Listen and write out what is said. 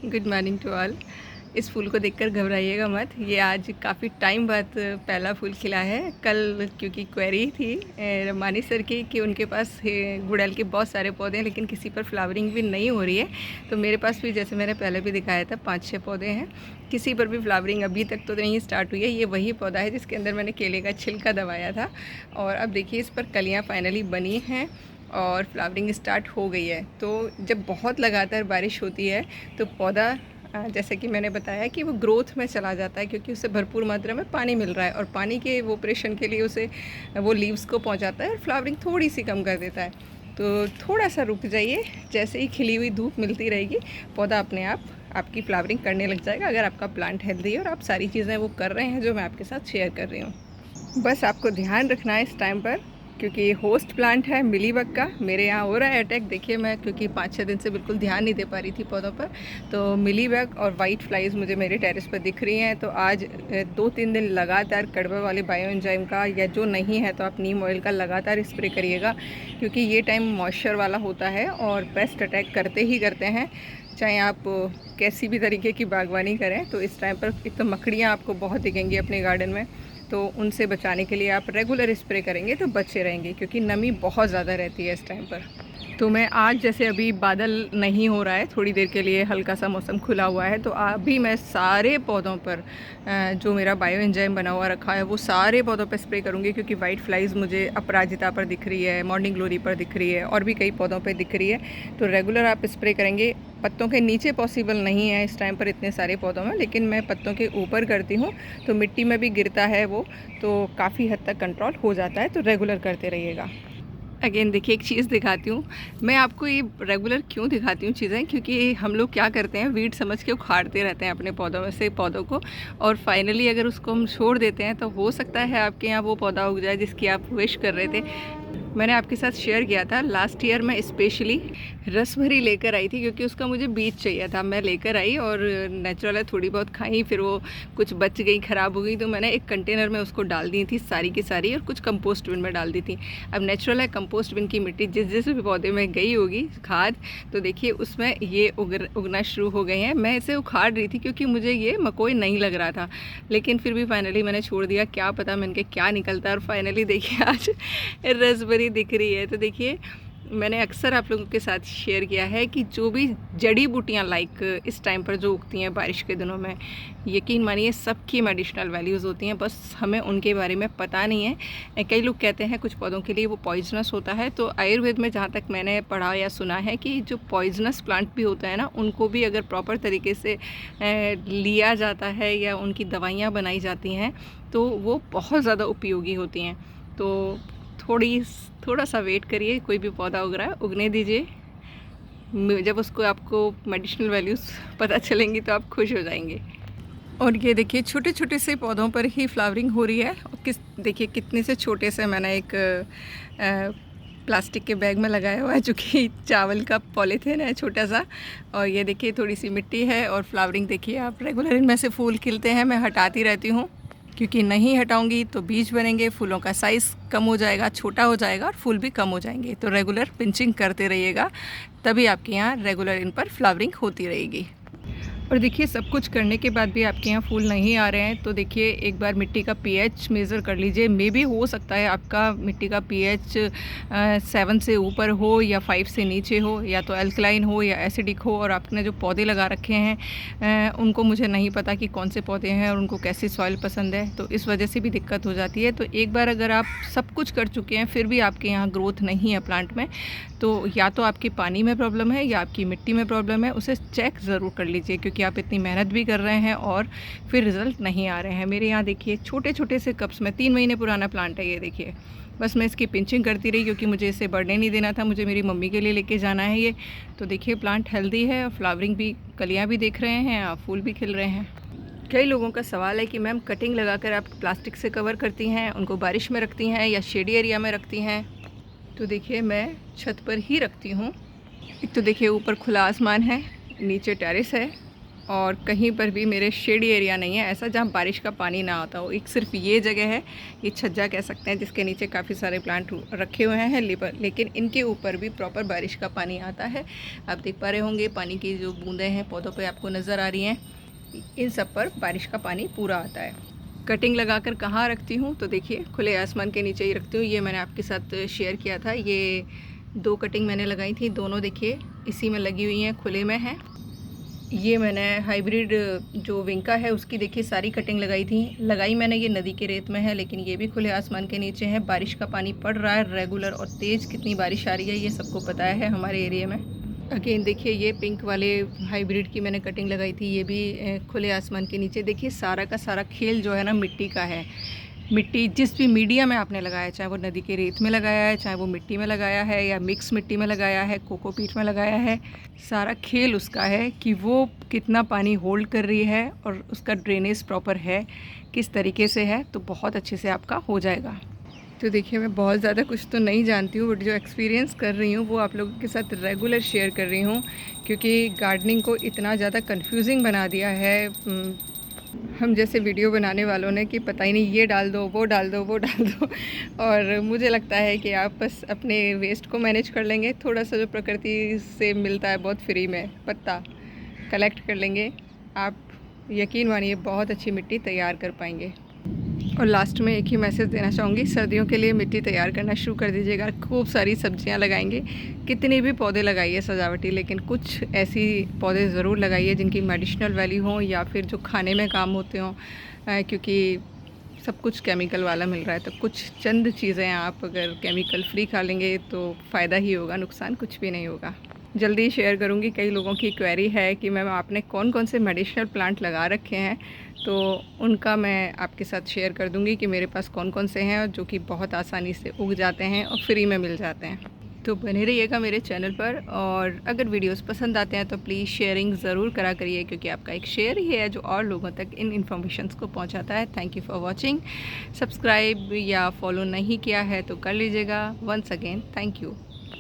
Good morning to all. इस फूल को देखकर घबराइएगा मत, ये आज काफ़ी टाइम बाद पहला फूल खिला है। कल क्योंकि क्वेरी थी रमानी सर की कि उनके पास गुड़हल के बहुत सारे पौधे हैं लेकिन किसी पर फ्लावरिंग भी नहीं हो रही है, तो मेरे पास भी जैसे मैंने पहले भी दिखाया था 5-6 पौधे हैं, किसी पर भी फ्लावरिंग अभी तक तो नहीं स्टार्ट हुई है। ये वही पौधा है जिसके अंदर मैंने केले का छिलका दबाया था और अब देखिए इस पर कलियाँ फाइनली बनी हैं और फ्लावरिंग स्टार्ट हो गई है। तो जब बहुत लगातार बारिश होती है तो पौधा जैसे कि मैंने बताया कि वो ग्रोथ में चला जाता है क्योंकि उसे भरपूर मात्रा में पानी मिल रहा है और पानी के इवोपरेशन के लिए उसे वो लीव्स को पहुंचाता है और फ्लावरिंग थोड़ी सी कम कर देता है। तो थोड़ा सा रुक जाइए, जैसे ही खिली हुई धूप मिलती रहेगी पौधा अपने आप आपकी फ्लावरिंग करने लग जाएगा, अगर आपका प्लांट हेल्दी है और आप सारी चीज़ें वो कर रहे हैं जो मैं आपके साथ शेयर कर रही हूँ। बस आपको ध्यान रखना है इस टाइम पर, क्योंकि होस्ट प्लांट है मिलीबग का, मेरे यहाँ हो रहा है अटैक। देखिए मैं क्योंकि 5-6 दिन से बिल्कुल ध्यान नहीं दे पा रही थी पौधों पर, तो मिलीबग और वाइट फ्लाइज मुझे मेरे टेरेस पर दिख रही हैं। तो आज 2-3 दिन लगातार कड़वा वाले बायो एंजाइम का, या जो नहीं है तो आप नीम ऑयल का लगातार स्प्रे करिएगा, क्योंकि ये टाइम मॉइस्चर वाला होता है और पेस्ट अटैक करते ही करते हैं, चाहे आप कैसी भी तरीके की बागवानी करें। तो इस टाइम पर एक तो मकड़ियाँ आपको बहुत दिखेंगी अपने गार्डन में, तो उनसे बचाने के लिए आप रेगुलर स्प्रे करेंगे तो बचे रहेंगे, क्योंकि नमी बहुत ज़्यादा रहती है इस टाइम पर। तो मैं आज जैसे अभी बादल नहीं हो रहा है, थोड़ी देर के लिए हल्का सा मौसम खुला हुआ है, तो अभी मैं सारे पौधों पर जो मेरा बायो एंजाइम बना हुआ रखा है वो सारे पौधों पर स्प्रे करूँगी, क्योंकि वाइट फ्लाइज मुझे अपराजिता पर दिख रही है, मॉर्निंग ग्लोरी पर दिख रही है और भी कई पौधों पर दिख रही है। तो रेगुलर आप स्प्रे करेंगे। पत्तों के नीचे पॉसिबल नहीं है इस टाइम पर इतने सारे पौधों में, लेकिन मैं पत्तों के ऊपर करती हूँ, तो मिट्टी में भी गिरता है वो, तो काफ़ी हद तक कंट्रोल हो जाता है। तो रेगुलर करते रहिएगा। अगेन देखिए एक चीज़ दिखाती हूँ, मैं आपको ये रेगुलर क्यों दिखाती हूँ चीज़ें, क्योंकि हम लोग क्या करते हैं वीड समझ के उखाड़ते रहते हैं अपने पौधों में से पौधों को, और फाइनली अगर उसको हम छोड़ देते हैं तो हो सकता है आपके यहाँ वो पौधा उग जाए जिसकी आप विश कर रहे थे। मैंने आपके साथ शेयर किया था लास्ट ईयर मैं स्पेशली रस भरी लेकर आई थी, क्योंकि उसका मुझे बीज चाहिए था। मैं लेकर आई और नेचुरल है थोड़ी बहुत खाई, फिर वो कुछ बच गई, ख़राब हो गई, तो मैंने एक कंटेनर में उसको डाल दी थी सारी की सारी, और कुछ कंपोस्ट बिन में डाल दी थी। अब नेचुरल है कंपोस्ट बिन की मिट्टी जिस जिस भी पौधे में गई होगी खाद, तो देखिए उसमें ये उगना शुरू हो गए हैं। मैं इसे उखाड़ रही थी क्योंकि मुझे ये मकोई नहीं लग रहा था, लेकिन फिर भी फाइनली मैंने छोड़ दिया, क्या पता मैं इनके क्या निकलता है। और फाइनली देखिए आज रसभरी दिख रही है। तो देखिए मैंने अक्सर आप लोगों के साथ शेयर किया है कि जो भी जड़ी बूटियाँ लाइक इस टाइम पर जो उगती हैं बारिश के दिनों में, यकीन मानिए सबकी मेडिसिनल वैल्यूज़ होती हैं, बस हमें उनके बारे में पता नहीं है। कई लोग कहते हैं कुछ पौधों के लिए वो पॉइजनस होता है, तो आयुर्वेद में जहाँ तक मैंने पढ़ा या सुना है कि जो पॉइजनस प्लांट भी होता है ना, उनको भी अगर प्रॉपर तरीके से लिया जाता है या उनकी दवाइयाँ बनाई जाती हैं तो वो बहुत ज़्यादा उपयोगी होती हैं। तो थोड़ा सा वेट करिए, कोई भी पौधा उग रहा है उगने दीजिए, जब उसको आपको मेडिसिनल वैल्यूज़ पता चलेंगी तो आप खुश हो जाएंगे। और ये देखिए छोटे छोटे से पौधों पर ही फ्लावरिंग हो रही है। देखिए कितने से छोटे से मैंने एक प्लास्टिक के बैग में लगाया हुआ है, जो कि चावल का पॉलीथीन है छोटा सा, और ये देखिए थोड़ी सी मिट्टी है और फ्लावरिंग देखिए आप। रेगुलर इनमें से फूल खिलते हैं, मैं हटाती रहती हूँ, क्योंकि नहीं हटाऊंगी तो बीज बनेंगे, फूलों का साइज़ कम हो जाएगा, छोटा हो जाएगा और फूल भी कम हो जाएंगे। तो रेगुलर पिंचिंग करते रहिएगा, तभी आपके यहाँ रेगुलर इन पर फ्लावरिंग होती रहेगी। और देखिए सब कुछ करने के बाद भी आपके यहाँ फूल नहीं आ रहे हैं, तो देखिए एक बार मिट्टी का पीएच मेज़र कर लीजिए। मे भी हो सकता है आपका मिट्टी का पीएच 7 से ऊपर हो या 5 से नीचे हो, या तो अल्कलाइन हो या एसिडिक हो। और आपने जो पौधे लगा रखे हैं उनको मुझे नहीं पता कि कौन से पौधे हैं और उनको कैसी सॉइल पसंद है, तो इस वजह से भी दिक्कत हो जाती है। तो एक बार अगर आप सब कुछ कर चुके हैं फिर भी आपके यहाँ ग्रोथ नहीं है प्लांट में, तो या तो आपकी पानी में प्रॉब्लम है या आपकी मिट्टी में प्रॉब्लम है, उसे चेक ज़रूर कर लीजिए, क्योंकि आप इतनी मेहनत भी कर रहे हैं और फिर रिज़ल्ट नहीं आ रहे हैं। मेरे यहाँ देखिए छोटे छोटे से कप्स में 3 महीने पुराना प्लांट है ये देखिए, बस मैं इसकी पिंचिंग करती रही क्योंकि मुझे इसे बढ़ने नहीं देना था, मुझे मेरी मम्मी के लिए लेके जाना है ये। तो देखिए प्लांट हेल्दी है, फ्लावरिंग भी, कलियाँ भी देख रहे हैं, फूल भी खिल रहे हैं। कई लोगों का सवाल है कि मैम कटिंग लगाकर आप प्लास्टिक से कवर करती हैं, उनको बारिश में रखती हैं या शेडी एरिया में रखती हैं? तो देखिए मैं छत पर ही रखती हूँ। एक तो देखिए ऊपर खुला आसमान है, नीचे टेरेस है और कहीं पर भी मेरे शेडी एरिया नहीं है ऐसा जहाँ बारिश का पानी ना आता हो। एक सिर्फ ये जगह है, ये छज्जा कह सकते हैं, जिसके नीचे काफ़ी सारे प्लांट रखे हुए हैं लेकिन इनके ऊपर भी प्रॉपर बारिश का पानी आता है। आप देख पा रहे होंगे पानी की जो बूंदें हैं पौधों पे आपको नज़र आ रही हैं, इन सब पर बारिश का पानी पूरा आता है। कटिंग लगाकर कहाँ रखती हूँ तो देखिए खुले आसमान के नीचे ही रखती हूँ। ये मैंने आपके साथ शेयर किया था, ये 2 कटिंग मैंने लगाई थी, दोनों देखिए इसी में लगी हुई हैं, खुले में हैं। ये मैंने हाइब्रिड जो विंका है उसकी देखिए सारी कटिंग लगाई मैंने, ये नदी के रेत में है लेकिन ये भी खुले आसमान के नीचे है। बारिश का पानी पड़ रहा है रेगुलर और तेज़, कितनी बारिश आ रही है ये सबको पता है हमारे एरिया में। अगेन देखिए ये पिंक वाले हाइब्रिड की मैंने कटिंग लगाई थी, ये भी खुले आसमान के नीचे। देखिए सारा का सारा खेल जो है ना मिट्टी का है। मिट्टी जिस भी मीडिया में आपने लगाया, चाहे वो नदी के रेत में लगाया है, चाहे वो मिट्टी में लगाया है या मिक्स मिट्टी में लगाया है, कोकोपीट में लगाया है, सारा खेल उसका है कि वो कितना पानी होल्ड कर रही है और उसका ड्रेनेज प्रॉपर है किस तरीके से है, तो बहुत अच्छे से आपका हो जाएगा। तो देखिए मैं बहुत ज़्यादा कुछ तो नहीं जानती हूँ बट जो एक्सपीरियंस कर रही हूँ वो आप लोगों के साथ रेगुलर शेयर कर रही हूँ, क्योंकि गार्डनिंग को इतना ज़्यादा कंफ्यूजिंग बना दिया है हम जैसे वीडियो बनाने वालों ने कि पता ही नहीं ये डाल दो वो डाल दो वो डाल दो। और मुझे लगता है कि आप बस अपने वेस्ट को मैनेज कर लेंगे, थोड़ा सा जो प्रकृति से मिलता है बहुत फ्री में पत्ता कलेक्ट कर लेंगे, आप यकीन मानिए बहुत अच्छी मिट्टी तैयार कर पाएंगे। और लास्ट में एक ही मैसेज देना चाहूँगी, सर्दियों के लिए मिट्टी तैयार करना शुरू कर दीजिएगा। खूब सारी सब्जियां लगाएंगे, कितने भी पौधे लगाइए सजावटी, लेकिन कुछ ऐसी पौधे ज़रूर लगाइए जिनकी मेडिसिनल वैल्यू हो या फिर जो खाने में काम होते हों, क्योंकि सब कुछ केमिकल वाला मिल रहा है। तो कुछ चंद चीज़ें आप अगर केमिकल फ्री खा लेंगे तो फ़ायदा ही होगा, नुकसान कुछ भी नहीं होगा। जल्दी शेयर करूँगी, कई लोगों की क्वेरी है कि मैम आपने कौन कौन से मेडिसिनल प्लांट लगा रखे हैं, तो उनका मैं आपके साथ शेयर कर दूँगी कि मेरे पास कौन कौन से हैं जो कि बहुत आसानी से उग जाते हैं और फ्री में मिल जाते हैं। तो बने रहिएगा मेरे चैनल पर, और अगर वीडियोस पसंद आते हैं तो प्लीज़ शेयरिंग ज़रूर करा करिए, क्योंकि आपका एक शेयर ही है जो और लोगों तक इन इन्फॉर्मेशंस को पहुंचाता है। Thank you for watching. Subscribe या फॉलो नहीं किया है तो कर लीजिएगा। Once again thank you.